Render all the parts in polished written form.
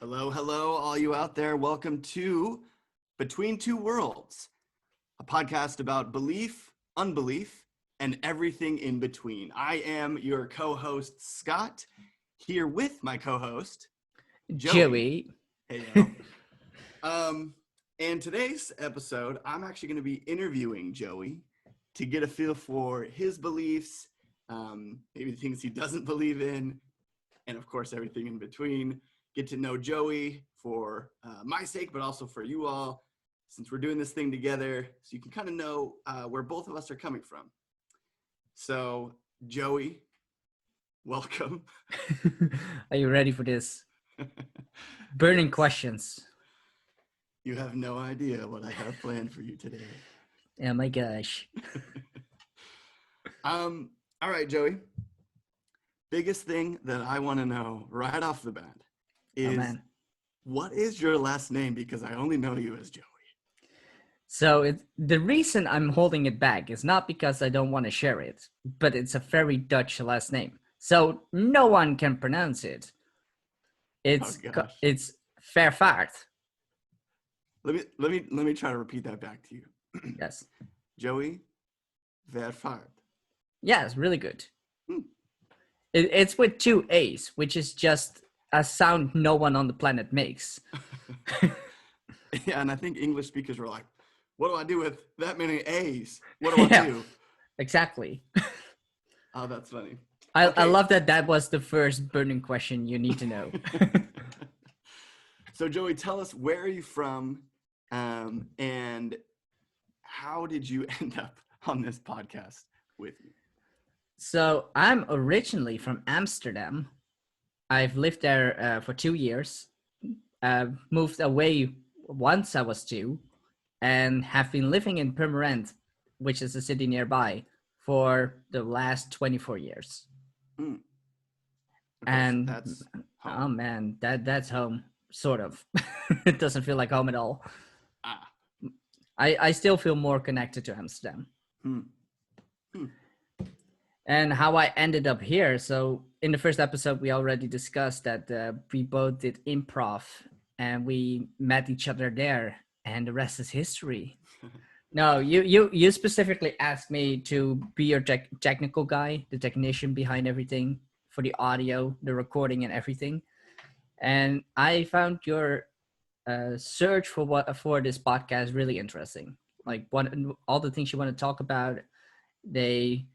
Hello, hello, all you out there. Welcome to Between Two Worlds, a podcast about belief, unbelief, and everything in between. I am your co-host, Scott, here with my co-host, Joey. Hey, yo. And today's episode, I'm actually going to be interviewing Joey to get a feel for his beliefs, maybe the things he doesn't believe in, and of course, everything in between. Get to know Joey for my sake, but also for you all, since we're doing this thing together, so you can kind of know where both of us are coming from. So, Joey, welcome. Are you ready for this? Burning questions. You have no idea what I have planned for you today. Oh my gosh. All right, Joey. Biggest thing that I want to know right off the bat is, what is your last name? Because I only know you as Joey. So the reason I'm holding it back is not because I don't want to share it, but it's a very Dutch last name, so no one can pronounce it. It's Vervaart. Let me try to repeat that back to you. Yes. Joey Vervaart. Yeah, it's really good. It's with two A's, which is just a sound no one on the planet makes. Yeah, and I think English speakers were like, what do I do with that many A's? What do I do? Exactly. Oh, that's funny. I love that was the first burning question you need to know. So, Joey, tell us, where are you from, and how did you end up on this podcast with me? So I'm originally from Amsterdam. I've lived there for 2 years, moved away once I was 2, and have been living in Purmerend, which is a city nearby, for the last 24 years. Okay, and so that's home. Oh man, that's home, sort of. It doesn't feel like home at all. I still feel more connected to Amsterdam. And how I ended up here. So in the first episode, we already discussed that we both did improv and we met each other there, and the rest is history. No, you specifically asked me to be your technical guy, the technician behind everything for the audio, the recording and everything. And I found your search for this podcast really interesting. Like all the things you want to talk about, they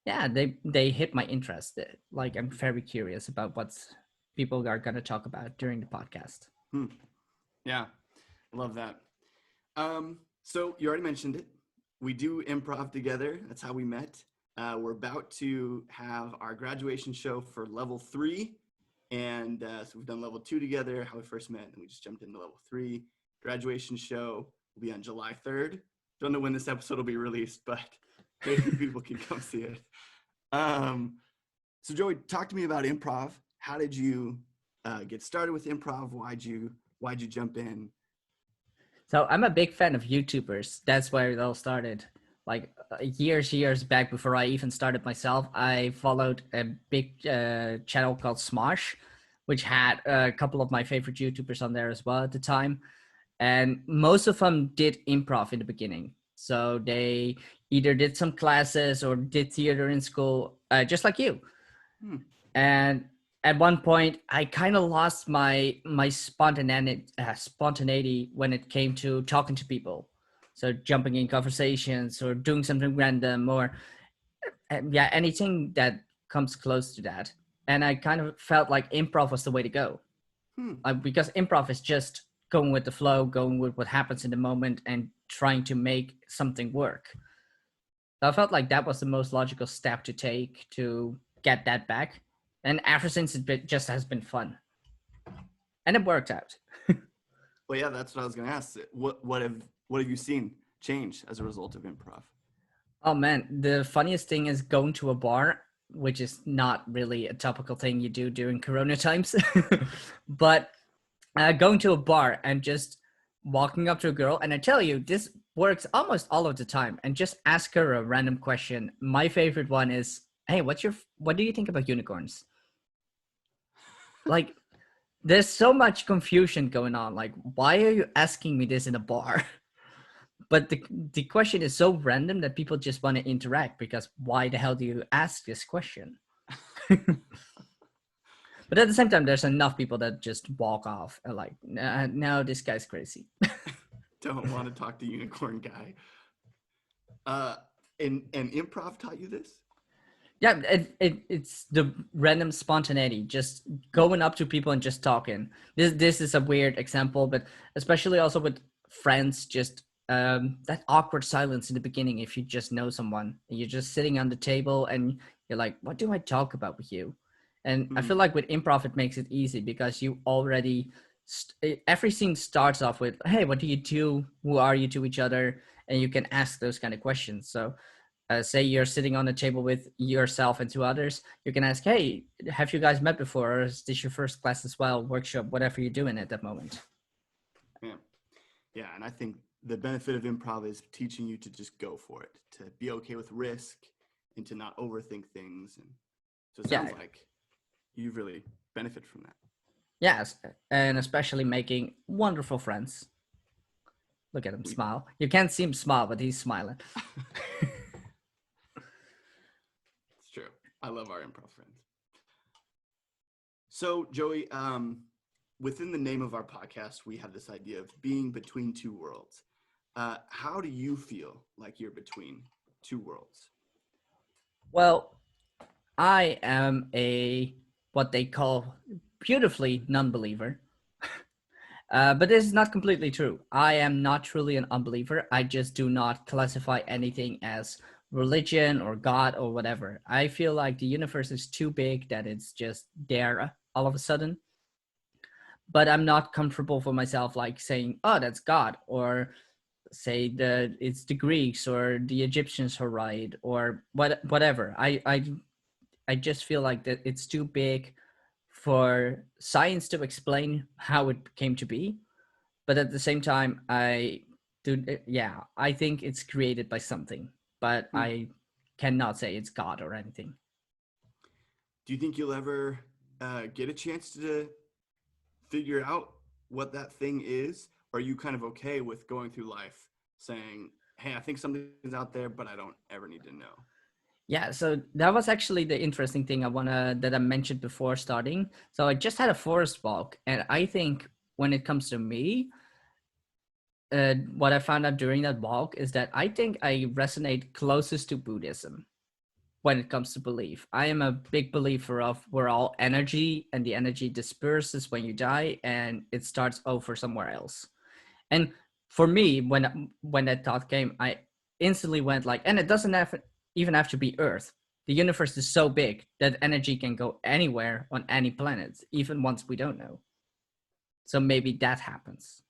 hit my interest. Like, I'm very curious about what people are going to talk about during the podcast. Yeah, love that. So you already mentioned it. We do improv together. That's how we met. We're about to have our graduation show for level 3. And so we've done level 2 together, how we first met, and we just jumped into level 3. Graduation show will be on July 3rd. Don't know when this episode will be released, but maybe people can come see it. So Joey, talk to me about improv. How did you get started with improv? Why'd you jump in? So I'm a big fan of YouTubers. That's where it all started. Like years back, before I even started myself, I followed a big channel called Smosh, which had a couple of my favorite YouTubers on there as well at the time. And most of them did improv in the beginning. So they either did some classes or did theater in school, just like you. And at one point, I kind of lost my spontaneity when it came to talking to people. So jumping in conversations or doing something random or anything that comes close to that. And I kind of felt like improv was the way to go. Because improv is just going with the flow, going with what happens in the moment and trying to make something work. So I felt like that was the most logical step to take to get that back. And ever since, it just has been fun. And it worked out. Well, yeah, that's what I was going to ask. What have you seen change as a result of improv? Oh, man. The funniest thing is going to a bar, which is not really a topical thing you do during Corona times. But going to a bar and just walking up to a girl, and I tell you, this works almost all of the time, and just ask her a random question. My favorite one is, hey, what do you think about unicorns? Like, there's so much confusion going on. Like, why are you asking me this in a bar? But the question is so random that people just want to interact, because why the hell do you ask this question? But at the same time, there's enough people that just walk off and like, nah, no, this guy's crazy. Don't want to talk to unicorn guy. And improv taught you this? Yeah, it's the random spontaneity, just going up to people and just talking. This is a weird example, but especially also with friends, just that awkward silence in the beginning. If you just know someone, and you're just sitting on the table and you're like, what do I talk about with you? And I feel like with improv, it makes it easy because you already everything starts off with, hey, what do you do? Who are you to each other? And you can ask those kind of questions. So say you're sitting on a table with yourself and two others, you can ask, hey, have you guys met before? Or is this your first class as well, workshop, whatever you're doing at that moment? Yeah, and I think the benefit of improv is teaching you to just go for it, to be okay with risk and to not overthink things. And so it sounds like you really benefit from that. Yes, and especially making wonderful friends. Look at him smile. You can't see him smile, but he's smiling. It's true. I love our improv friends. So, Joey, within the name of our podcast, we have this idea of being between two worlds. How do you feel like you're between two worlds? Well, I am what they call beautifully non-believer. But this is not completely true. I am not truly an unbeliever. I just do not classify anything as religion or God or whatever. I feel like the universe is too big that it's just there all of a sudden. But I'm not comfortable for myself like saying, oh, that's God, or say that it's the Greeks or the Egyptians are right, or whatever. I just feel like that it's too big for science to explain how it came to be. But at the same time, I think it's created by something, but I cannot say it's God or anything. Do you think you'll ever get a chance to figure out what that thing is? Or are you kind of okay with going through life saying, hey, I think something's out there, but I don't ever need to know? Yeah, so that was actually the interesting thing that I mentioned before starting. So I just had a forest walk, and I think when it comes to me, what I found out during that walk is that I think I resonate closest to Buddhism when it comes to belief. I am a big believer of we're all energy, and the energy disperses when you die and it starts over somewhere else. And for me, when that thought came, I instantly went like, and it doesn't even have to be Earth. The universe is so big that energy can go anywhere on any planet, even ones we don't know. So maybe that happens.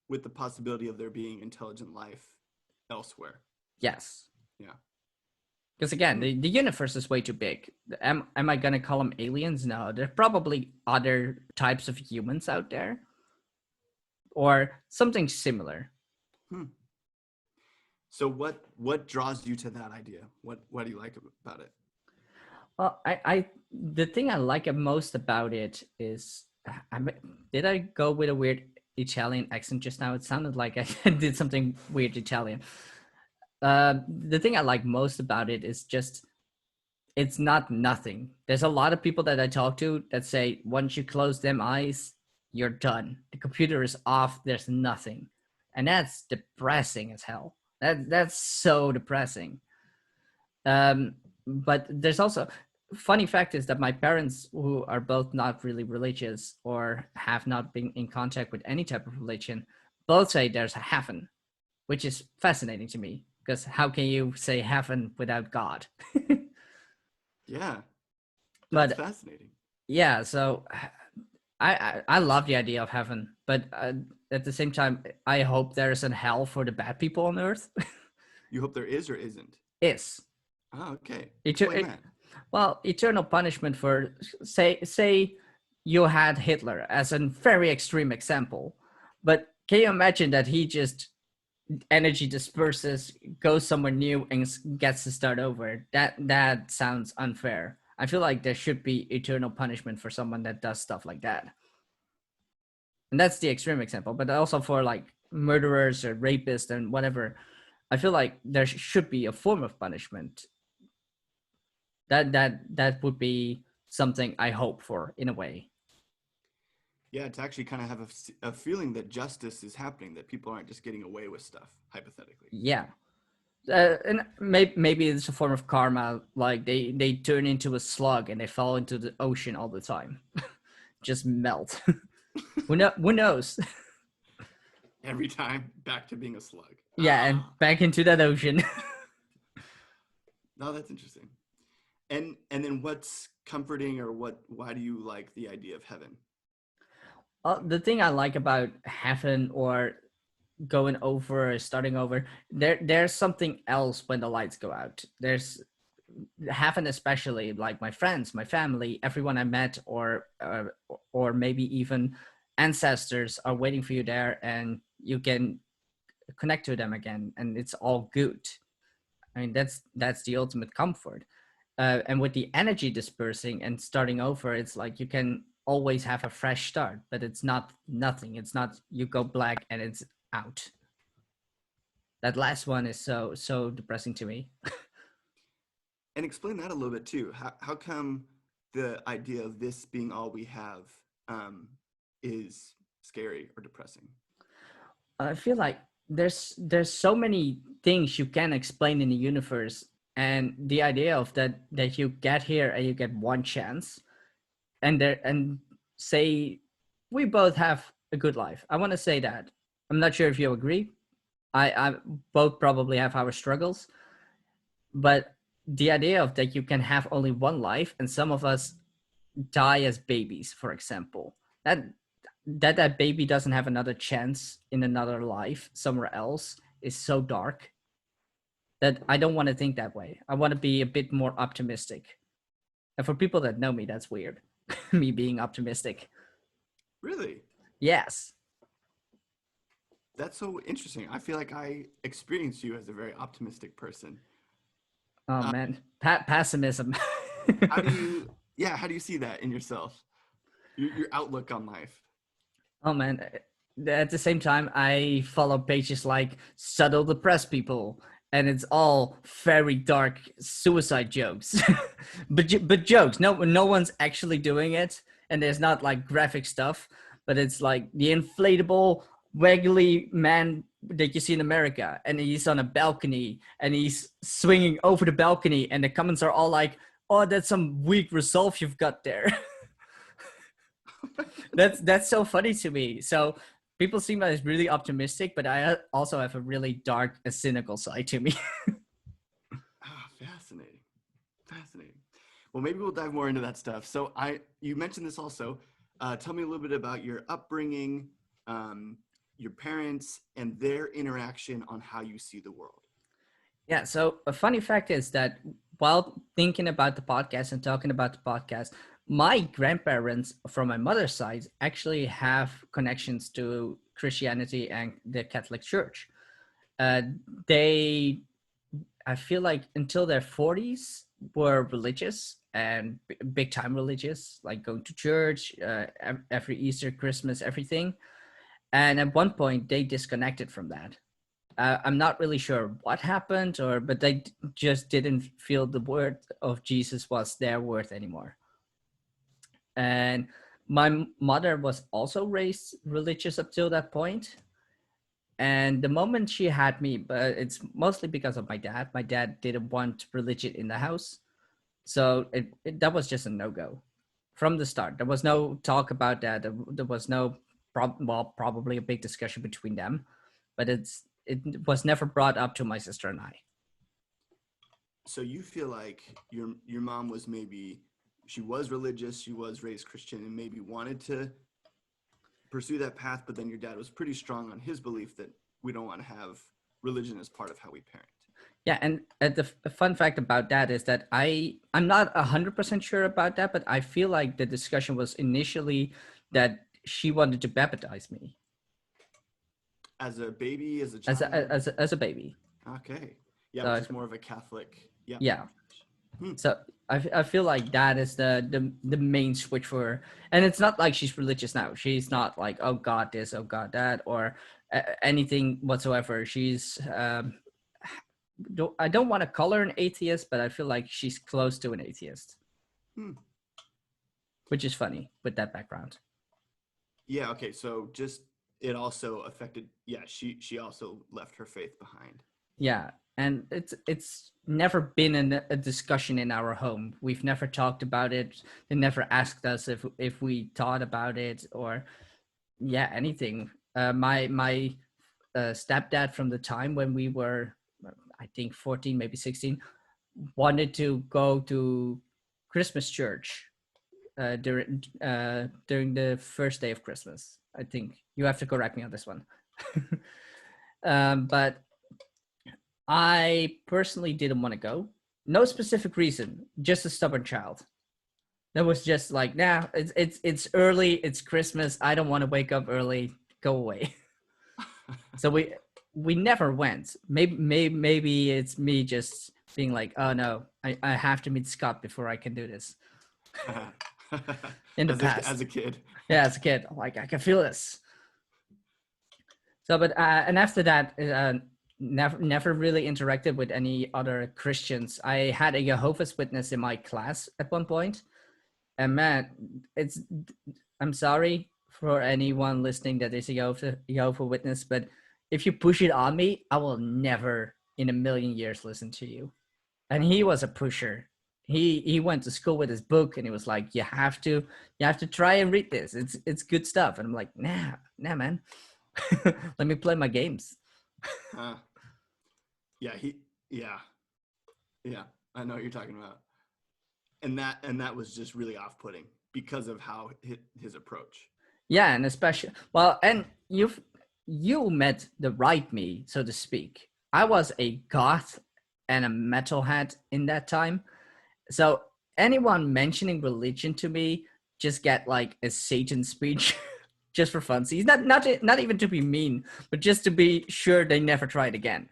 With the possibility of there being intelligent life elsewhere. Yes. Yeah. Because again, the universe is way too big. Am I going to call them aliens? No, there are probably other types of humans out there. Or something similar. So what draws you to that idea? What do you like about it? Well, I the thing I like most about it is, did I go with a weird Italian accent just now? It sounded like I did something weird Italian. The thing I like most about it is just, it's not nothing. There's a lot of people that I talk to that say, once you close them eyes, you're done. The computer is off. There's nothing. And that's depressing as hell. That's so depressing. But there's also, funny fact is that my parents, who are both not really religious or have not been in contact with any type of religion, both say there's a heaven, which is fascinating to me, because how can you say heaven without God? Yeah, that's But fascinating. yeah, so I love the idea of heaven, but at the same time, I hope there's a hell for the bad people on Earth. You hope there is or isn't? Is. Oh, okay. Explain that. Well, eternal punishment for, say you had Hitler as a very extreme example, but can you imagine that he just energy disperses, goes somewhere new, and gets to start over? That sounds unfair. I feel like there should be eternal punishment for someone that does stuff like that. And that's the extreme example, but also for like murderers or rapists and whatever, I feel like there should be a form of punishment. That would be something I hope for in a way. Yeah, to actually kind of have a feeling that justice is happening, that people aren't just getting away with stuff, hypothetically. Yeah. And maybe it's a form of karma, like they turn into a slug and they fall into the ocean all the time. Just melt. Who knows? Every time back to being a slug. Yeah, and back into that ocean. No, that's interesting. And then what's comforting, or why do you like the idea of heaven? The thing I like about heaven or going over or starting over, there's something else when the lights go out. There's heaven, especially like my friends, my family, everyone I met, or maybe even ancestors are waiting for you there, and you can connect to them again, and it's all good. I mean, that's the ultimate comfort. And with the energy dispersing and starting over, it's like you can always have a fresh start, but it's not nothing. It's not you go black and it's out. That last one is so depressing to me. And explain that a little bit too. How come the idea of this being all we have is scary or depressing? I feel like there's so many things you can explain in the universe, and the idea of that you get here and you get one chance, and say we both have a good life. I want to say that. I'm not sure if you agree. I both probably have our struggles, but the idea of that you can have only one life, and some of us die as babies, for example, that baby doesn't have another chance in another life somewhere else is so dark that I don't want to think that way. I want to be a bit more optimistic. And for people that know me, that's weird. Me being optimistic. Really? Yes. That's so interesting. I feel like I experience you as a very optimistic person. Oh Uh, man, pessimism. how do you see that in yourself? Your outlook on life? Oh man, at the same time, I follow pages like subtle depressed people, and it's all very dark suicide jokes, but jokes. No one's actually doing it, and there's not like graphic stuff, but it's like the inflatable waggly man that you see in America, and he's on a balcony and he's swinging over the balcony, and the comments are all like, "Oh, that's some weak resolve you've got there." That's so funny to me. So people seem like it's really optimistic, but I also have a really dark, a cynical side to me. Fascinating. Fascinating. Well, maybe we'll dive more into that stuff. So you mentioned this also. Tell me a little bit about your upbringing, your parents, and their interaction on how you see the world. Yeah. So a funny fact is that while thinking about the podcast and talking about the podcast, my grandparents from my mother's side actually have connections to Christianity and the Catholic Church. Uh, they I feel like until their 40s were religious and big time religious, like going to church every Easter, Christmas, everything. And at one point, they disconnected from that. I'm not really sure what happened, but they just didn't feel the word of Jesus was their word anymore. And my mother was also raised religious up till that point. And the moment she had me, but it's mostly because of my dad didn't want religion in the house, so that was just a no-go from the start. There was no talk about that. There was no probably a big discussion between them, but it was never brought up to my sister and I. So you feel like your mom was she was religious, she was raised Christian, and maybe wanted to pursue that path, but then your dad was pretty strong on his belief that we don't want to have religion as part of how we parent. Yeah, and the fun fact about that is that I'm not 100% sure about that, but I feel like the discussion was initially that she wanted to baptize me As a baby, as a as child? as a baby. Okay. Yeah, So which is more of a Catholic. Yeah. yeah, Hmm. So I feel like that is the main switch for her. And it's not like she's religious now. She's not like, oh God this, oh God that, or anything whatsoever. She's I don't want to call her an atheist, but I feel like she's close to an atheist, Hmm. which is funny with that background. Yeah. Okay. So just it also affected. Yeah. She also left her faith behind. Yeah, and it's never been a discussion in our home. We've never talked about it. They never asked us if we thought about it or yeah anything. My stepdad from the time when we were I think 14 maybe 16 wanted to go to Christmas church during the first day of Christmas. I think you have to correct me on this one. But I personally didn't want to go. No specific reason, just a stubborn child. That was just like, nah, it's early, it's Christmas. I don't want to wake up early. Go away. So we never went. Maybe it's me just being like, oh no, I have to meet Scott before I can do this. In the As past, a kid. yeah, as a kid, I'm like I can feel this. So, but and after that, never really interacted with any other Christians. I had a Jehovah's Witness in my class at one point, and man, it's I'm sorry for anyone listening that is a Jehovah Witness, but if you push it on me, I will never in a million years listen to you. And he was a pusher. He went to school with his book, and he was like, you have to try and read this. It's good stuff." And I'm like, nah, man. Let me play my games. Uh, yeah. Yeah. Yeah. I know what you're talking about. And that was just really off-putting because of how his approach. Yeah, and especially well, and you met the right me, so to speak. I was a goth and a metalhead in that time. So anyone mentioning religion to me just get like a Satan speech just for fun. See, not even to be mean, but just to be sure they never try it again.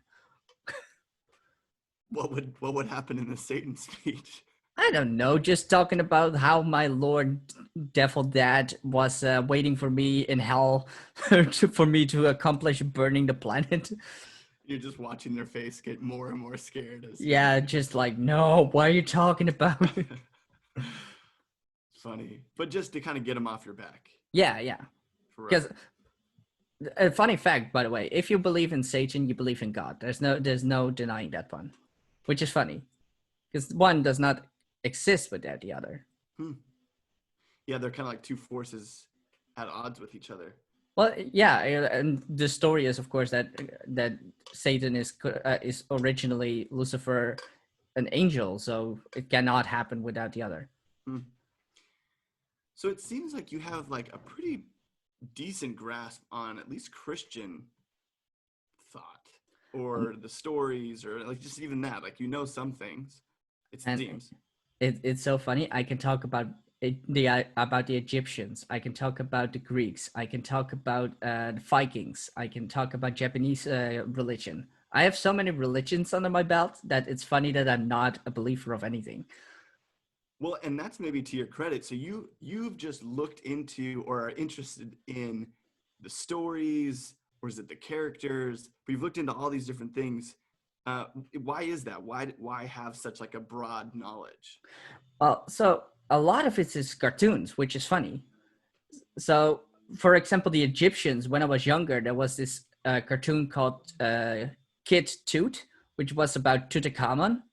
What would happen in the Satan speech? I don't know, just talking about how my Lord Devil Dad was waiting for me in hell for me to accomplish burning the planet. You're just watching their face get more and more scared as Yeah, just like, no, what are you talking about? funny, but just to kind of get them off your back. Yeah. Right. Because a funny fact, by the way, if you believe in Satan, you believe in God. There's no denying that one, which is funny because one does not exist without the other. Hmm. Yeah, they're kind of like two forces at odds with each other. Well, yeah, and the story is, of course, that Satan is originally Lucifer, an angel, so it cannot happen without the other. Hmm. So it seems like you have like a pretty decent grasp on at least Christian thought or the stories or like just even that. Like some things. It And seems. it's so funny. I can talk about about the Egyptians. I can talk about the Greeks. I can talk about the Vikings. I can talk about Japanese religion. I have so many religions under my belt that it's funny that I'm not a believer of anything. Well, and that's maybe to your credit. So you've just looked into or are interested in the stories, or is it the characters? But you've looked into all these different things. Why is that? Why have such like a broad knowledge? Well, so a lot of it is cartoons, which is funny. So, for example, the Egyptians, when I was younger, there was this cartoon called Kid Toot, which was about Tutankhamun.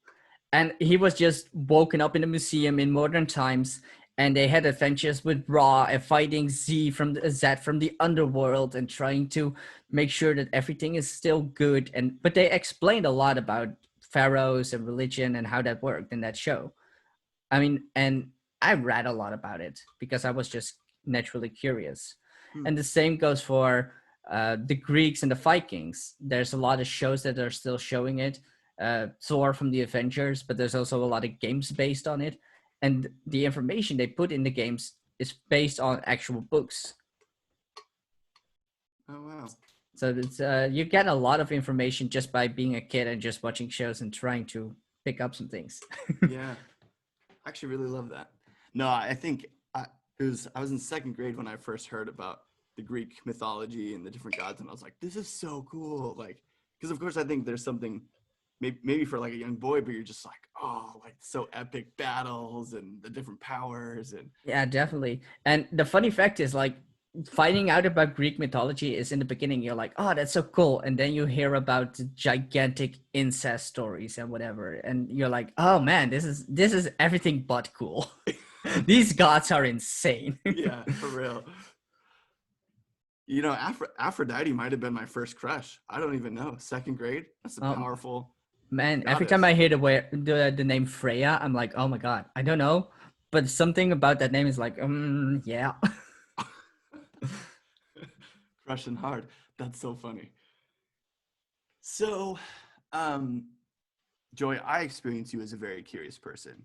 And he was just woken up in a museum in modern times. And they had adventures with Ra and fighting Zed from the underworld and trying to make sure that everything is still good. But they explained a lot about pharaohs and religion and how that worked in that show. I mean, and I read a lot about it because I was just naturally curious. Hmm. And the same goes for the Greeks and the Vikings. There's a lot of shows that are still showing it. Thor from the Avengers, but there's also a lot of games based on it. And the information they put in the games is based on actual books. Oh wow. So it's, you get a lot of information just by being a kid and just watching shows and trying to pick up some things. Yeah, I actually really love that. No, I think I was in second grade when I first heard about the Greek mythology and the different gods, and I was like, this is so cool. Like, because of course I think there's something maybe for like a young boy, but you're just like, oh, like so epic battles and the different powers and Yeah, definitely. And the funny fact is, like, finding out about Greek mythology is in the beginning, you're like, oh, that's so cool. And then you hear about the gigantic incest stories and whatever. And you're like, oh man, this is everything but cool. These gods are insane. yeah, for real. You know, Aphrodite might have been my first crush. I don't even know. Second grade. That's a Um, powerful man, every time goddess. I hear the name Freya, I'm like, oh my god, I don't know. But something about that name is like, yeah. Crushing hard. That's so funny. So, um, Joy, I experience you as a very curious person.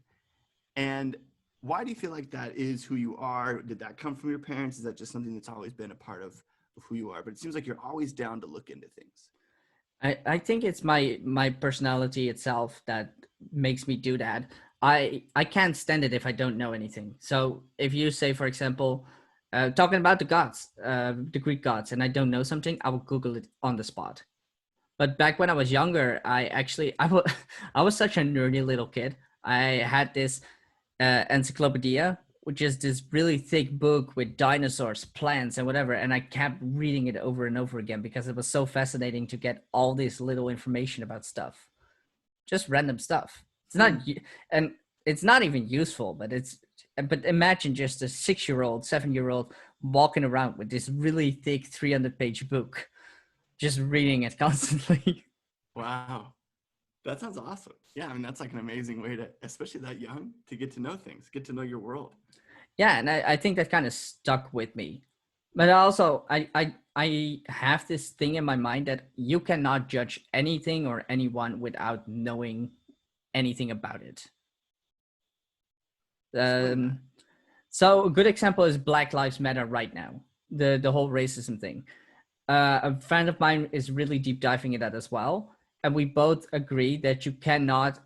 And why do you feel like that is who you are? Did that come from your parents? Is that just something that's always been a part of who you are? But it seems like you're always down to look into things. I think it's my personality itself that makes me do that. I can't stand it if I don't know anything. So if you say, for example, talking about the gods, the Greek gods, and I don't know something, I will Google it on the spot. But back when I was younger, I was such a nerdy little kid. I had this encyclopedia, which is this really thick book with dinosaurs, plants, and whatever. And I kept reading it over and over again because it was so fascinating to get all this little information about stuff, just random stuff. It's Hmm. not, and it's not even useful, but but imagine just a 6-year-old, 7-year-old walking around with this really thick 300-page book, just reading it constantly. Wow. That sounds awesome. Yeah, I mean, that's like an amazing way to, especially that young, to get to know things, get to know your world. Yeah, and I think that kind of stuck with me. But also, I have this thing in my mind that you cannot judge anything or anyone without knowing anything about it. Explain that. Um, so a good example is Black Lives Matter right now, the whole racism thing. A friend of mine is really deep diving in that as well, and we both agree that you cannot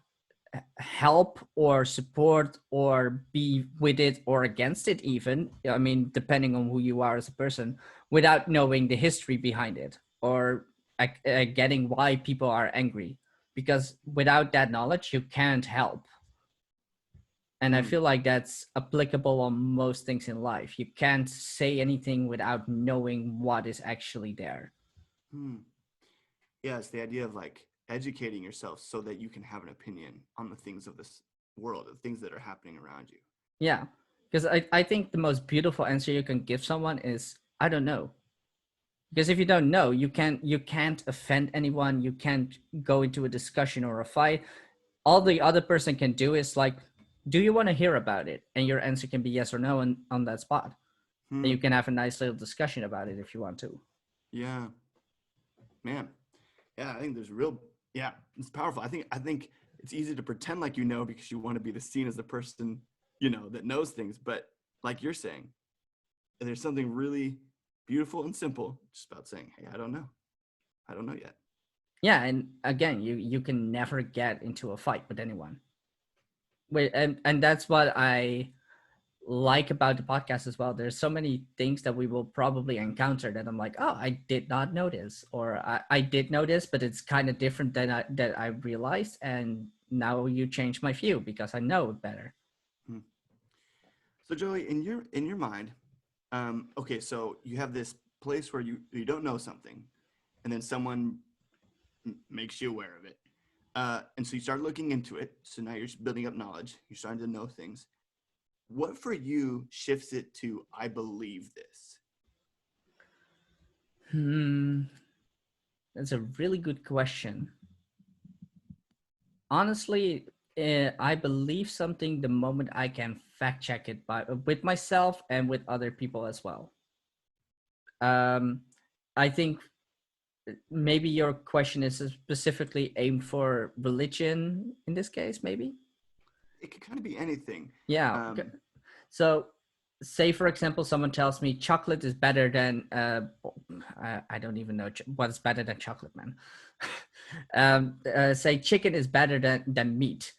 help or support or be with it or against it, even, I mean, depending on who you are as a person, without knowing the history behind it or getting why people are angry, because without that knowledge you can't help. And I Hmm. feel like that's applicable on most things in life. You can't say anything without knowing what is actually there. Hmm. Yeah, it's the idea of like educating yourself so that you can have an opinion on the things of this world, the things that are happening around you. Yeah, because I think the most beautiful answer you can give someone is, I don't know. Because if you don't know, you can't offend anyone, you can't go into a discussion or a fight. All the other person can do is like, do you want to hear about it? And your answer can be yes or no on that spot. And Hmm. you can have a nice little discussion about it if you want to. Yeah, man. Yeah, I think there's real. Yeah, it's powerful. I think it's easy to pretend like you know because you want to be the seen as the person that knows things. But like you're saying, there's something really beautiful and simple just about saying, "Hey, I don't know. I don't know yet." Yeah, and again, you can never get into a fight with anyone. Wait, and that's what I like about the podcast as well. There's so many things that we will probably encounter that I'm like, oh, I did not know this, or I did know this, but it's kind of different than I realized, and now you change my view because I know it better. Hmm. So Joey, in your mind, okay, so you have this place where you don't know something, and then someone makes you aware of it, and so you start looking into it. So now you're building up knowledge. You're starting to know things. What for you shifts it to I believe this? Hmm, that's a really good question. Honestly, I believe something the moment I can fact check it by with myself and with other people as well. Um, I think maybe your question is specifically aimed for religion in this case, maybe. It could kind of be anything. Yeah, Um, so say for example someone tells me chocolate is better than I don't even know what's better than chocolate, man. Say chicken is better than meat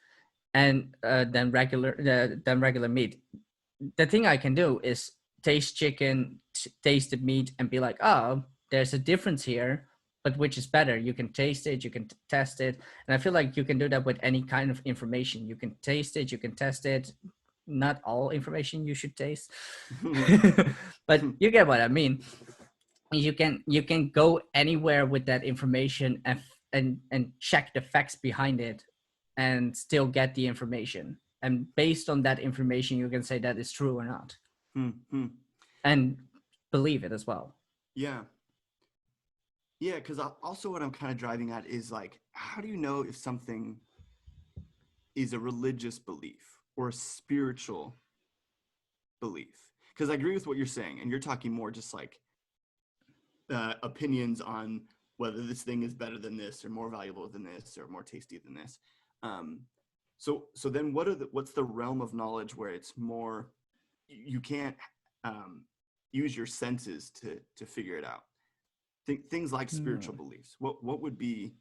and than regular meat. The thing I can do is taste chicken, taste the meat, and be like, oh, there's a difference here, but which is better? You can taste it, you can test it, and I feel like you can do that with any kind of information. You can taste it, you can test it. Not all information you should taste, but you get what I mean. You can go anywhere with that information and check the facts behind it, and still get the information. And based on that information, you can say that is true or not, and believe it as well. Yeah. Yeah, because also what I'm kind of driving at is like, how do you know if something is a religious belief or a spiritual belief? Because I agree with what you're saying, and you're talking more just like opinions on whether this thing is better than this, or more valuable than this, or more tasty than this. Um, so then what's the realm of knowledge where it's more, you can't use your senses to figure it out? Things like spiritual beliefs. What would be,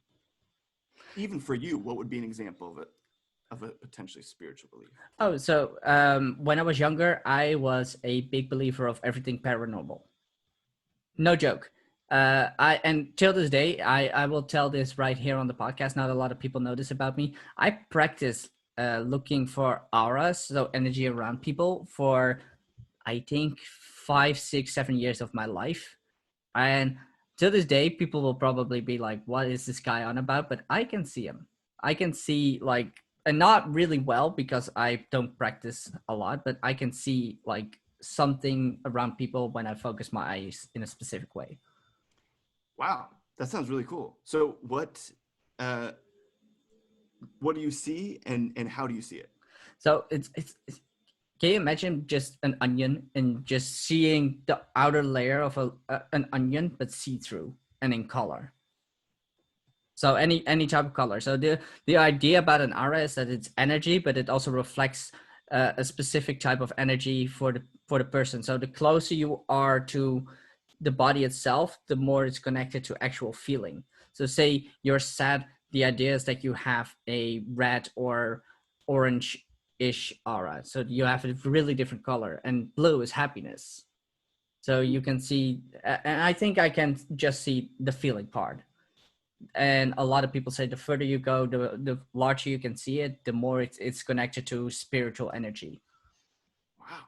even for you, what would be an example of a potentially spiritual belief? Oh, so when I was younger, I was a big believer of everything paranormal. No joke. And till this day, I will tell this right here on the podcast. Not a lot of people know this about me. I practice looking for auras, so energy around people, for I think 5, 6, 7 years of my life. And to this day, people will probably be like, what is this guy on about? But I can see him. I can see, like, and not really well because I don't practice a lot, but I can see like something around people when I focus my eyes in a specific way. Wow, that sounds really cool. So uh, what do you see, and how do you see it? So it's can you imagine just an onion and just seeing the outer layer of an onion, but see through and in color? So any type of color. So the idea about an aura is that it's energy, but it also reflects a specific type of energy for the person. So the closer you are to the body itself, the more it's connected to actual feeling. So say you're sad, the idea is that you have a red or orange-ish aura. So you have a really different color, and blue is happiness. So you can see, and I think I can just see the feeling part. And a lot of people say the further you go, the larger you can see it, the more it's connected to spiritual energy. Wow.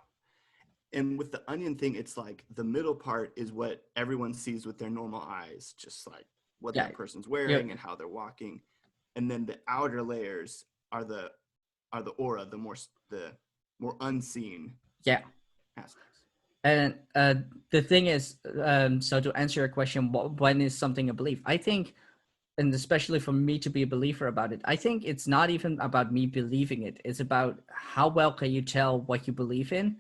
And with the onion thing, it's like the middle part is what everyone sees with their normal eyes, just like what Yeah, that person's yeah, wearing and how they're walking. And then the outer layers are the aura, the more unseen yeah. aspects. And the thing is, so to answer your question, when is something a belief? I think, and especially for me to be a believer about it, I think it's not even about me believing it. It's about how well can you tell what you believe in,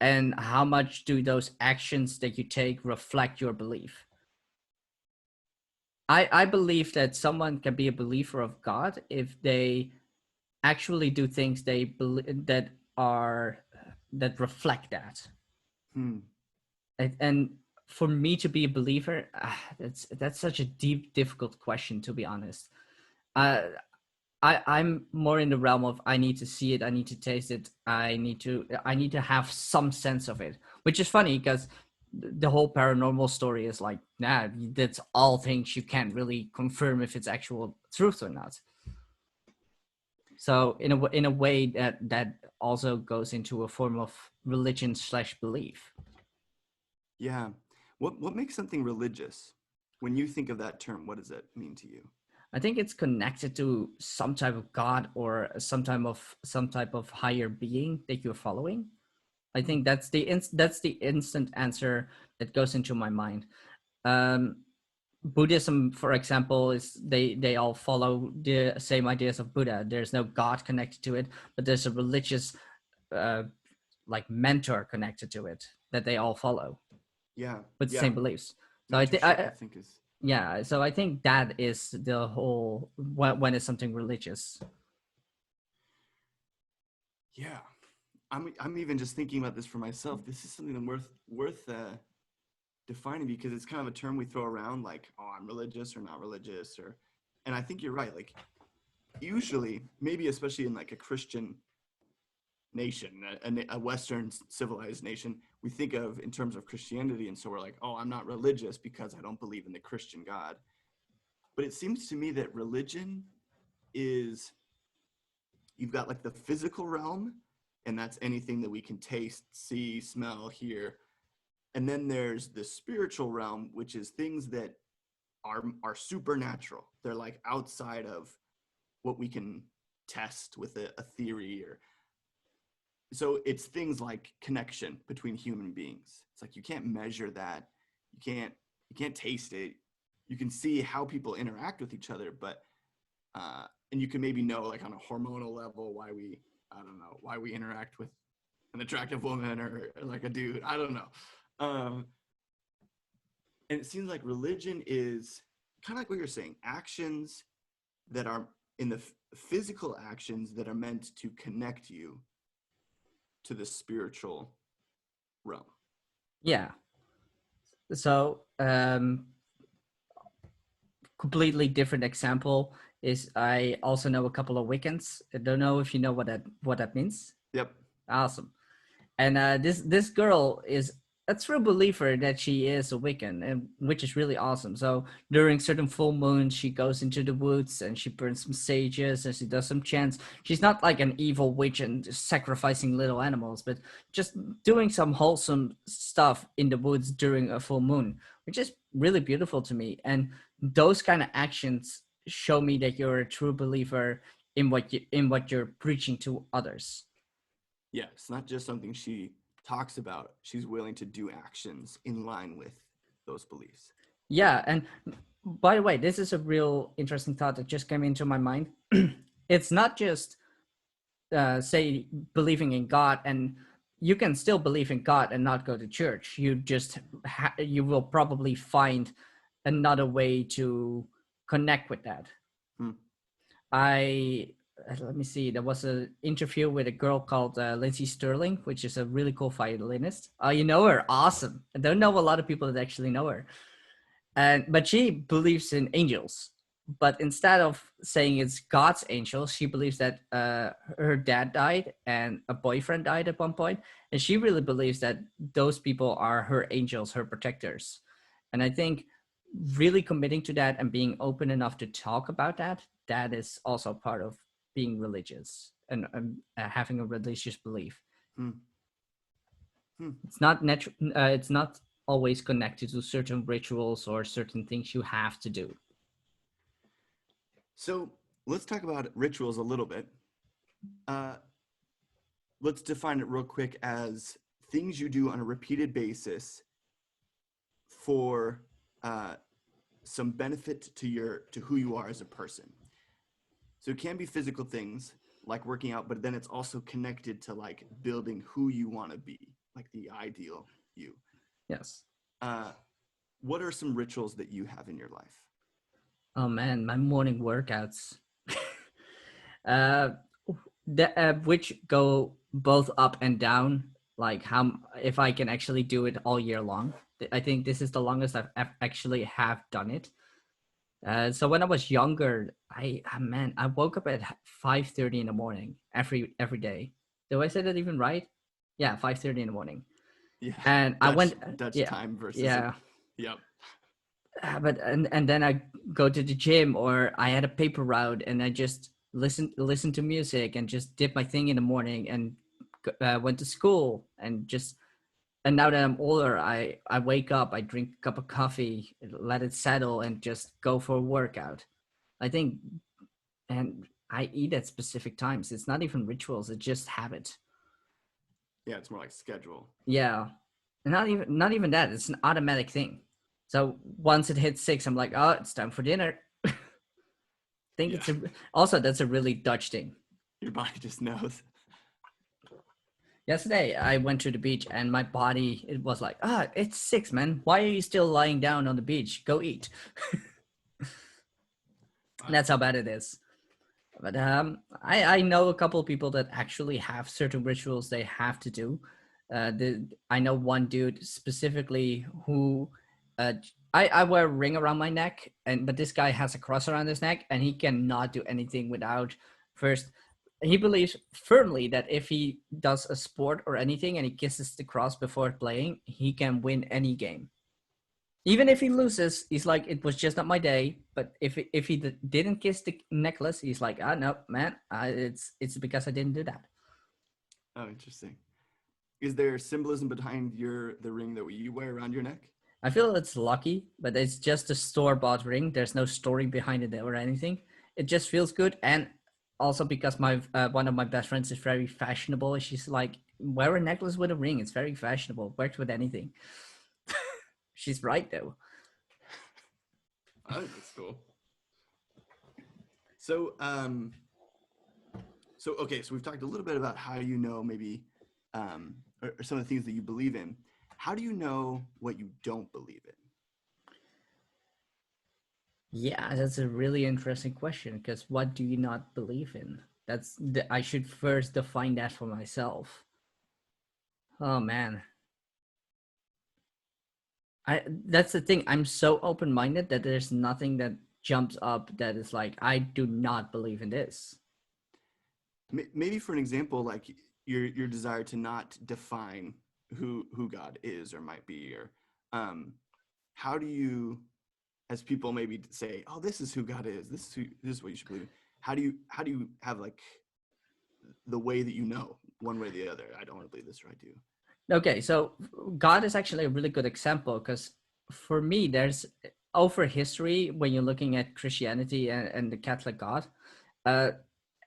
and how much do those actions that you take reflect your belief. I believe that someone can be a believer of God if they actually do things they believe that reflect that. Hmm. And for me to be a believer, that's such a deep, difficult question, to be honest. uh, I'm more in the realm of I need to see it, I need to taste it, I need to have some sense of it. Which is funny because the whole paranormal story is like, nah, that's all things you can't really confirm if it's actual truth or not. So in a way that also goes into a form of religion slash belief. Yeah. What makes something religious? When you think of that term, what does that mean to you? I think it's connected to some type of god or some type of higher being that you're following. I think that's the instant answer that goes into my mind. Um, Buddhism, for example, is they all follow the same ideas of Buddha. There's no God connected to it, but there's a religious uh, like mentor connected to it that they all follow Yeah. with the Yeah. same beliefs. So I think Mentorship, I think, is. yeah. So I think that is the whole when it's something religious. Yeah. I'm even just thinking about this for myself. This is something worth defining, because it's kind of a term we throw around, like, oh, I'm religious or not religious, or, And I think you're right. Like usually, maybe especially in like a Christian nation, a Western civilized nation, we think of in terms of Christianity. And so we're like, oh, I'm not religious because I don't believe in the Christian God. But it seems to me that religion is, you've got like the physical realm, and that's anything that we can taste, see, smell, hear. And then there's the spiritual realm, which is things that are supernatural. They're like outside of what we can test with a theory. Or so it's things like connection between human beings. It's like you can't measure that. You can't taste it. You can see how people interact with each other, but and you can maybe know like on a hormonal level why we interact with an attractive woman or like a dude. I don't know. And it seems like religion is kind of like what you're saying, actions that are in the physical actions that are meant to connect you to the spiritual realm. Yeah. So, completely different example is I also know a couple of Wiccans. I don't know if you know what that means. Yep. Awesome. And this girl is a true believer that she is a Wiccan, and which is really awesome. So during certain full moons, she goes into the woods and she burns some sages and she does some chants. She's not like an evil witch and sacrificing little animals, but just doing some wholesome stuff in the woods during a full moon, which is really beautiful to me. And those kind of actions show me that you're a true believer in what you're preaching to others. Yeah, it's not just something she talks about. She's willing to do actions in line with those beliefs. Yeah, and by the way, this is a real interesting thought that just came into my mind. It's not just say believing in God, and you can still believe in God and not go to church. You just you will probably find another way to connect with that. I let me see. There was an interview with a girl called Lindsay Sterling, which is a really cool violinist. You know her? Awesome. I don't know a lot of people that actually know her. But she believes in angels. But instead of saying it's God's angels, she believes that her dad died and a boyfriend died at one point, and she really believes that those people are her angels, her protectors. And I think really committing to that and being open enough to talk about that is also part of being religious and having a religious belief. It's not it's not always connected to certain rituals or certain things you have to do. So let's talk about rituals a little bit. Let's define it real quick as things you do on a repeated basis for some benefit to who you are as a person. So it can be physical things like working out, but then it's also connected to like building who you want to be, like the ideal you. Yes. What are some rituals that you have in your life? Oh man, my morning workouts, which go both up and down. Like how if I can actually do it all year long. I think this is the longest I've actually have done it. So when I was younger, I woke up at 5:30 in the morning every day. Do I say that even right? Yeah, 5:30 in the morning. Yeah, And I went Dutch time versus yeah. Yep. But and then I go to the gym or I had a paper route and I just listen to music and just did my thing in the morning and went to school and now that I'm older, I wake up, I drink a cup of coffee, let it settle, and just go for a workout. I think, and I eat at specific times. It's not even rituals; it's just habit. Yeah, it's more like schedule. Yeah, and not even that. It's an automatic thing. So once it hits 6, I'm like, oh, it's time for dinner. I think it's also that's a really Dutch thing. Your body just knows. Yesterday, I went to the beach and my body, it was like, it's 6, man. Why are you still lying down on the beach? Go eat. That's how bad it is. But I know a couple of people that actually have certain rituals they have to do. I know one dude specifically who I wear a ring around my neck, but this guy has a cross around his neck, and he cannot do anything without first. He believes firmly that if he does a sport or anything and he kisses the cross before playing, he can win any game. Even if he loses, he's like, it was just not my day. But if he didn't kiss the necklace, he's like, no, man, it's because I didn't do that. Oh, interesting. Is there symbolism behind the ring that you wear around your neck? I feel it's lucky, but it's just a store-bought ring. There's no story behind it or anything. It just feels good, and also because my one of my best friends is very fashionable. She's like, wear a necklace with a ring. It's very fashionable. Works with anything. She's right though. Oh, that's cool. So, okay, so we've talked a little bit about how you know maybe, or some of the things that you believe in. How do you know what you don't believe in? Yeah, that's a really interesting question because what do you not believe in? I should first define that for myself. Oh man. That's the thing. I'm so open-minded that there's nothing that jumps up that is like I do not believe in this. Maybe for an example, like your desire to not define who God is or might be, or how do you, as people maybe say, oh, this is who God is, this is what you should believe in. How do you have like the way that you know one way or the other? I don't want to believe this, or I do. Okay, so God is actually a really good example because for me, there's over history when you're looking at Christianity and the Catholic God, uh,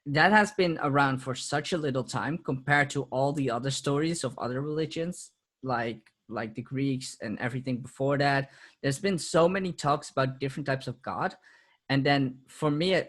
that has been around for such a little time compared to all the other stories of other religions, like the Greeks and everything before that. There's been so many talks about different types of God, and then for me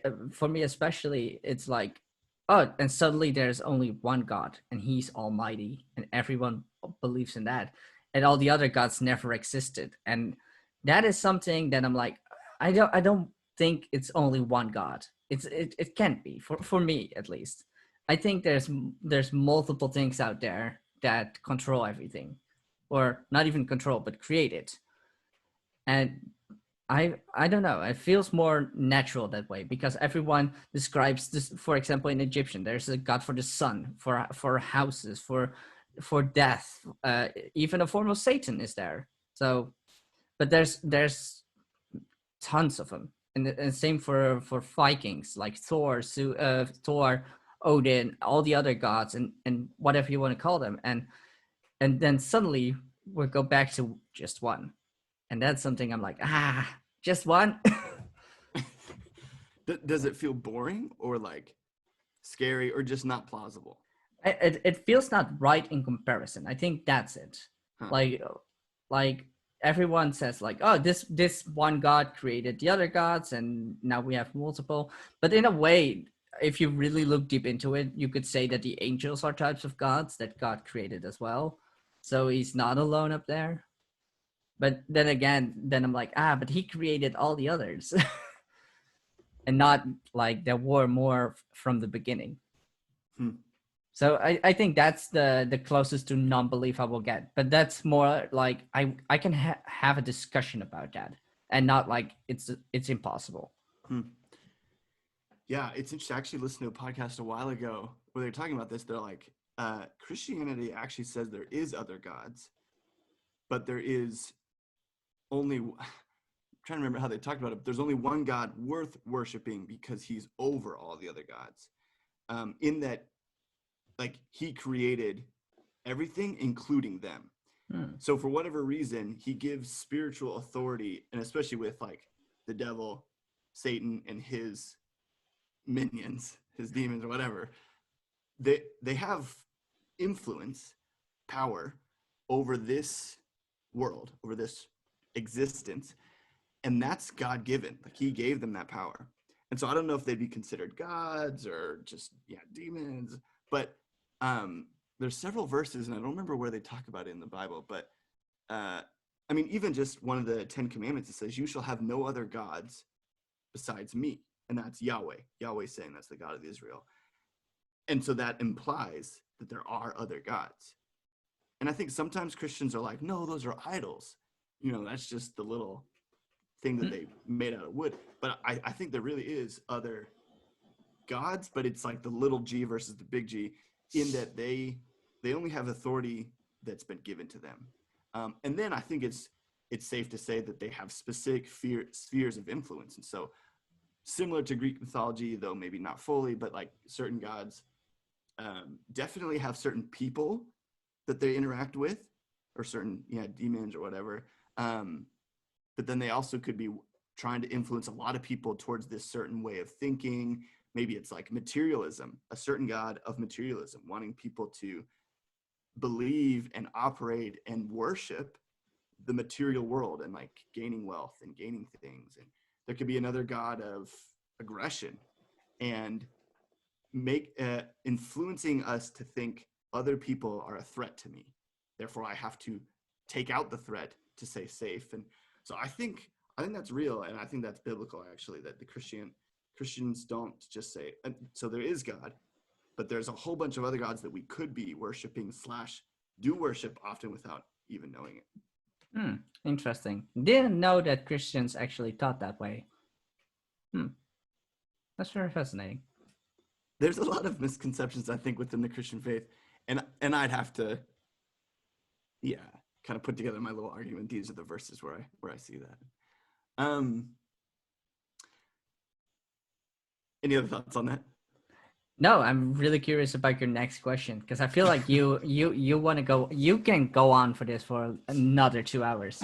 especially, it's like, oh, and suddenly there's only one God, and He's Almighty, and everyone believes in that, and all the other gods never existed, and that is something that I'm like, I don't think it's only one God. It can't be for me at least. I think there's multiple things out there that control everything, or not even control, but create it. And I don't know. It feels more natural that way because everyone describes this. For example, in Egyptian, there's a god for the sun, for houses, for death. Even a form of Satan is there. So, but there's tons of them, and same for Vikings like Thor, Odin, all the other gods, and whatever you want to call them, and then suddenly we go back to just one, and that's something I'm like, just one. Does it feel boring or like scary or just not plausible? It feels not right in comparison. I think that's it. Huh. Like everyone says like, oh, this one god created the other gods and now we have multiple, but in a way, if you really look deep into it, you could say that the angels are types of gods that God created as well, so he's not alone up there. But then again, then I'm like, but he created all the others. And not like there were more from the beginning. So I think that's the closest to non-belief I will get, but that's more like I can have a discussion about that and not like it's impossible. Yeah, it's interesting. I actually listened to a podcast a while ago where they're talking about this. They're like, Christianity actually says there is other gods, but there is only, I'm trying to remember how they talked about it, but there's only one God worth worshiping because he's over all the other gods. In that, like, he created everything, including them. So for whatever reason, he gives spiritual authority, and especially with like the devil, Satan, and his minions, his demons or whatever, they have influence, power over this world, over this existence, and that's God given. Like he gave them that power. And so I don't know if they'd be considered gods or just demons, but there's several verses, and I don't remember where they talk about it in the Bible, but I mean, even just one of the 10 Commandments, it says, you shall have no other gods besides me. And that's Yahweh. Yahweh saying that's the God of Israel. And so that implies that there are other gods. And I think sometimes Christians are like, no, those are idols. that's just the little thing that they made out of wood. But I think there really is other gods, but it's like the little g versus the big G, in that they only have authority that's been given to them. And then I think it's safe to say that they have specific spheres of influence. And so similar to Greek mythology, though maybe not fully, but like certain gods definitely have certain people that they interact with, or certain demons or whatever. But then they also could be trying to influence a lot of people towards this certain way of thinking. Maybe it's like materialism, a certain god of materialism, wanting people to believe and operate and worship the material world and like gaining wealth and gaining things. And there could be another god of aggression and influencing us to think other people are a threat to me. Therefore, I have to take out the threat to stay safe. And so I think that's real, and I think that's biblical, actually, that the Christians don't just say, so there is God, but there's a whole bunch of other gods that we could be worshiping / do worship often without even knowing it. Interesting. Didn't know that Christians actually thought that way. That's very fascinating. There's a lot of misconceptions, I think, within the Christian faith, and I'd have to, kind of put together my little argument. These are the verses where I see that. Any other thoughts on that? No, I'm really curious about your next question, because I feel like you want to go. You can go on for this for another 2 hours.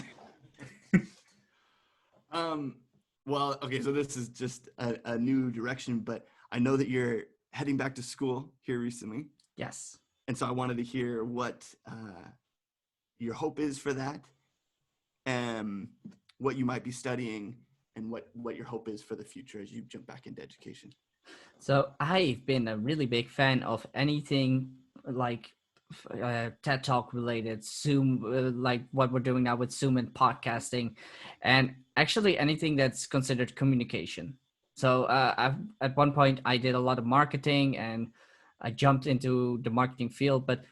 Well, okay, so this is just a new direction, but I know that you're heading back to school here recently. Yes. And so I wanted to hear what your hope is for that, what you might be studying, and what your hope is for the future as you jump back into education. So I've been a really big fan of anything like TED Talk related, Zoom, like what we're doing now with Zoom and podcasting, and actually anything that's considered communication. So at one point I did a lot of marketing and I jumped into the marketing field, but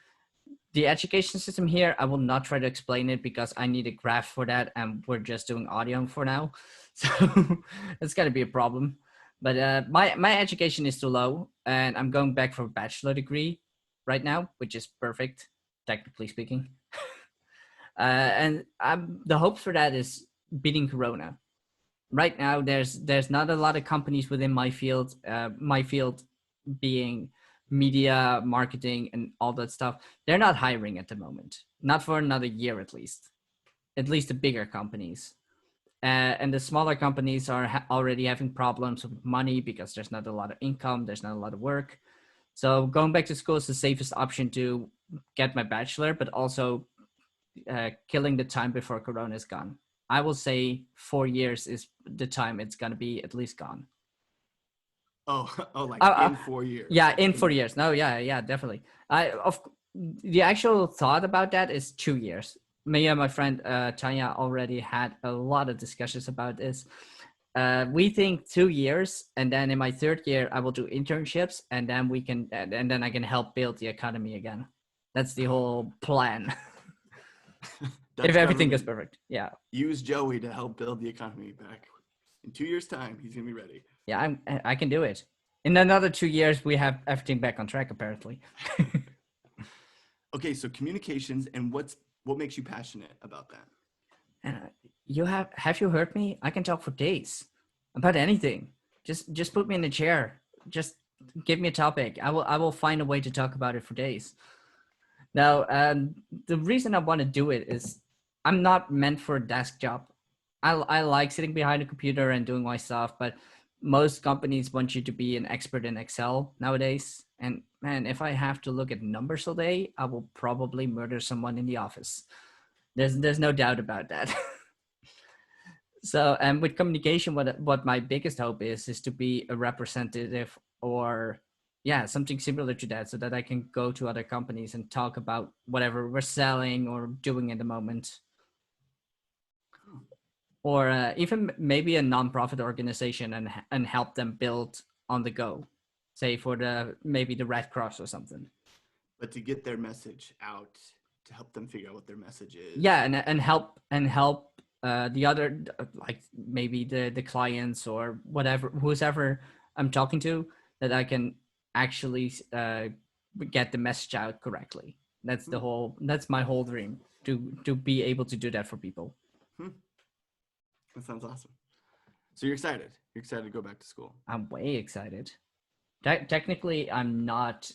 the education system here, I will not try to explain it because I need a graph for that, and we're just doing audio for now. So it's going to be a problem. But my education is too low, and I'm going back for a bachelor degree right now, which is perfect, technically speaking. And the hopes for that is beating Corona. Right now, there's not a lot of companies within my field being media, marketing, and all that stuff. They're not hiring at the moment, not for another year at least the bigger companies. And the smaller companies are already having problems with money because there's not a lot of income, there's not a lot of work. So going back to school is the safest option to get my bachelor, but also killing the time before Corona is gone. I will say 4 years is the time it's going to be at least gone. In 4 years. Yeah, in 4 years. No, yeah, definitely. The actual thought about that is 2 years. Me and my friend Tanya already had a lot of discussions about this. We think 2 years, and then in my 3rd year I will do internships, and then and then I can help build the economy again. That's the whole plan. If everything goes perfect, yeah. Use Joey to help build the economy back. In 2 years' time, he's gonna be ready. Yeah, I can do it. In another 2 years, we have everything back on track, apparently. Okay, so communications, and what makes you passionate about that? Have you heard me? I can talk for days about anything. Just put me in a chair. Just give me a topic. I will find a way to talk about it for days. Now, the reason I want to do it is I'm not meant for a desk job. I like sitting behind a computer and doing my stuff, but most companies want you to be an expert in Excel nowadays. And man, if I have to look at numbers all day, I will probably murder someone in the office. There's no doubt about that. So, and with communication, what my biggest hope is to be a representative or something similar to that, so that I can go to other companies and talk about whatever we're selling or doing at the moment. Or even maybe a nonprofit organization and help them build on the go, say for maybe the Red Cross or something. But to get their message out, to help them figure out what their message is. Yeah, and help the other, like maybe the clients or whatever, whoever I'm talking to, that I can actually get the message out correctly. That's my whole dream, to be able to do that for people. That sounds awesome. So you're excited. You're excited to go back to school. I'm way excited. Technically, I'm not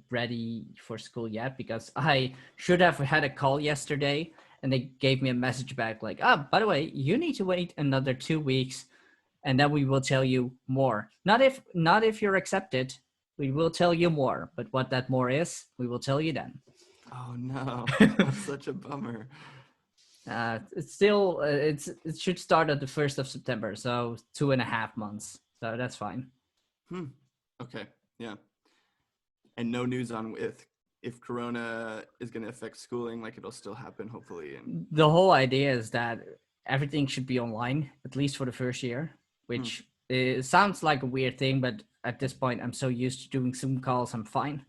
ready for school yet, because I should have had a call yesterday, and they gave me a message back like, "Oh, by the way, you need to wait another 2 weeks, and then we will tell you more. Not if you're accepted. We will tell you more, but what that more is, we will tell you then." Oh no, that's such a bummer. It's still it should start at the 1st of September, so 2.5 months. So that's fine. Okay, yeah. And no news on if Corona is going to affect schooling, like it'll still happen, hopefully. And the whole idea is that everything should be online, at least for the first year, which sounds like a weird thing, but at this point, I'm so used to doing Zoom calls, I'm fine.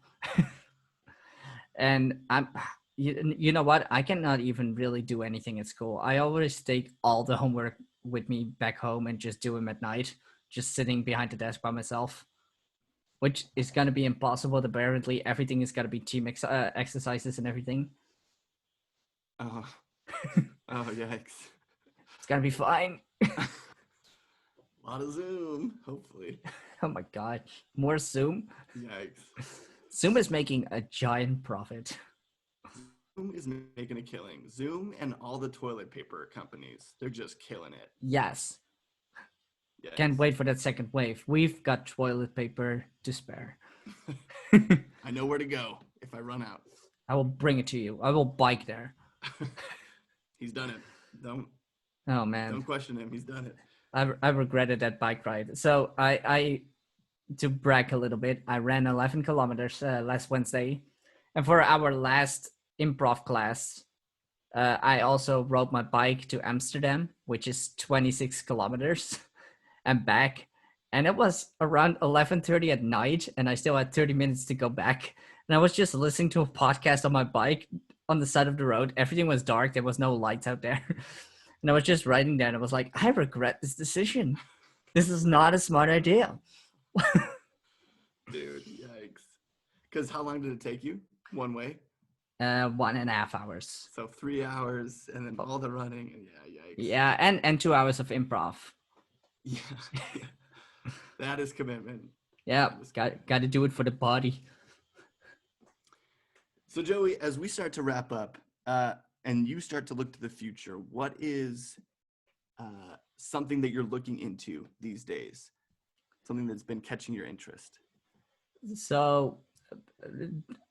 And you know what? I cannot even really do anything at school. I always take all the homework with me back home and just do them at night, just sitting behind the desk by myself, which is going to be impossible. Apparently, everything is going to be team exercises and everything. oh, yikes! It's going to be fine. A lot of Zoom, hopefully. Oh my god, more Zoom. Yikes! Zoom is making a giant profit. Zoom is making a killing. Zoom and all the toilet paper companies, they're just killing it. Yes. Yikes. Can't wait for that second wave. We've got toilet paper to spare. I know where to go if I run out. I will bring it to you. I will bike there. He's done it. Oh man. Don't question him. He's done it. I regretted that bike ride. So I to brag a little bit, I ran 11 kilometers last Wednesday. And for our last improv class, I also rode my bike to Amsterdam, which is 26 kilometers and back. And it was around 11:30 at night, and I still had 30 minutes to go back. And I was just listening to a podcast on my bike on the side of the road. Everything was dark. There was no lights out there. And I was just writing down. I was like, I regret this decision. This is not a smart idea. Dude, yikes. Because how long did it take you? One way? 1.5 hours. So 3 hours and then all the running. And yeah, yikes. Yeah, and 2 hours of improv. Yeah. That is commitment. Yeah, got to do it for the body. So Joey, as we start to wrap up, and you start to look to the future, what is something that you're looking into these days? Something that's been catching your interest? So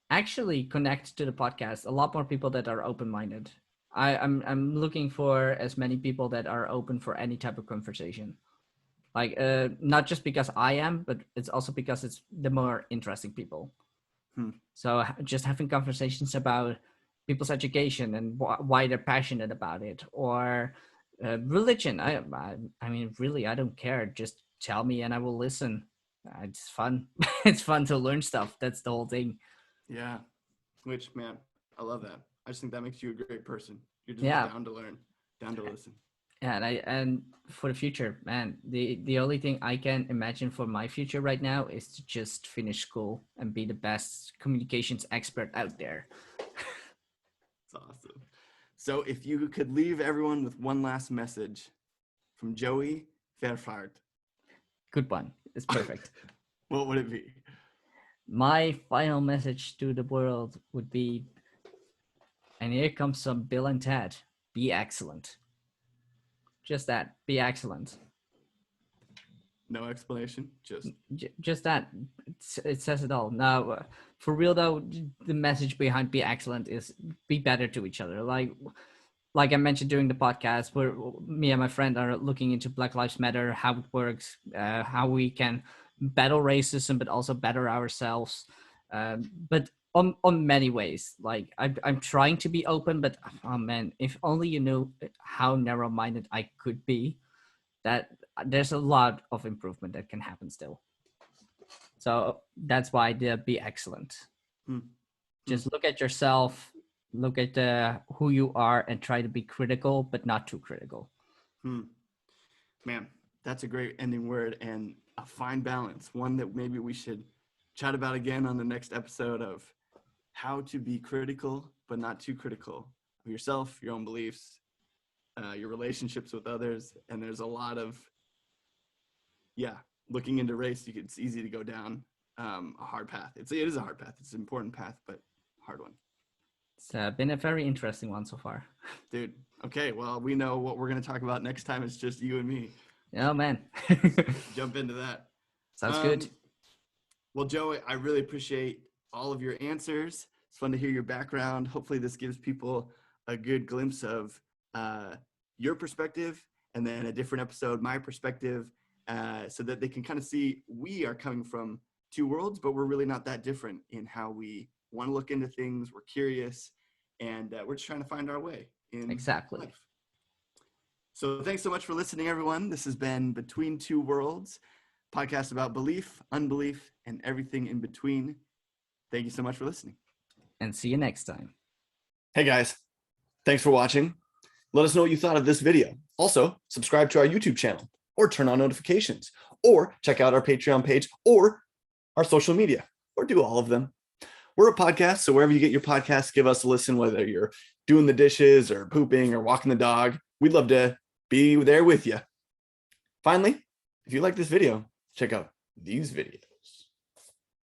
actually connect to the podcast a lot more people that are open-minded. I'm looking for as many people that are open for any type of conversation. Like not just because I am, but it's also because it's the more interesting people. So just having conversations about people's education and why they're passionate about it, or religion. I mean, really, I don't care. Just tell me and I will listen. It's fun. It's fun to learn stuff. That's the whole thing. Yeah. Which, man, I love that. I just think that makes you a great person. You're just down to learn, down to listen. Yeah, and for the future, man, the only thing I can imagine for my future right now is to just finish school and be the best communications expert out there. That's awesome. So if you could leave everyone with one last message from Joey Vervaart. Good one. It's perfect. What would it be? My final message to the world would be, and here comes some Bill and Ted, be excellent. Just that, be excellent. No explanation, just that. It says it all. Now, for real though, the message behind be excellent is be better to each other. Like I mentioned during the podcast, where me and my friend are looking into Black Lives Matter, how it works, how we can battle racism, but also better ourselves. But on many ways, like I'm trying to be open, but oh man, if only you knew how narrow-minded I could be, that there's a lot of improvement that can happen still. So that's why the be excellent. Just look at yourself, look at who you are and try to be critical, but not too critical. Man, that's a great ending word and a fine balance. One that maybe we should chat about again on the next episode of how to be critical, but not too critical of yourself, your own beliefs, your relationships with others. And there's a lot of, looking into race, it's easy to go down a hard path. It is a hard path. It's an important path, but hard one. It's been a very interesting one so far. Dude, okay, well, we know what we're going to talk about next time. It's just you and me. Oh, man. Jump into that. Sounds good. Well, Joey, I really appreciate all of your answers. It's fun to hear your background. Hopefully this gives people a good glimpse of your perspective, and then a different episode, my perspective, so that they can kind of see we are coming from two worlds, but we're really not that different in how we want to look into things. We're curious, and we're just trying to find our way in life. So thanks so much for listening, everyone. This has been Between Two Worlds, podcast about belief, unbelief, and everything in between. Thank you so much for listening. And see you next time. Hey guys, thanks for watching. Let us know what you thought of this video. Also, subscribe to our YouTube channel, or turn on notifications, or check out our Patreon page, or our social media, or do all of them. We're a podcast, so wherever you get your podcasts, give us a listen, whether you're doing the dishes or pooping or walking the dog. We'd love to be there with you. Finally, if you like this video, check out these videos.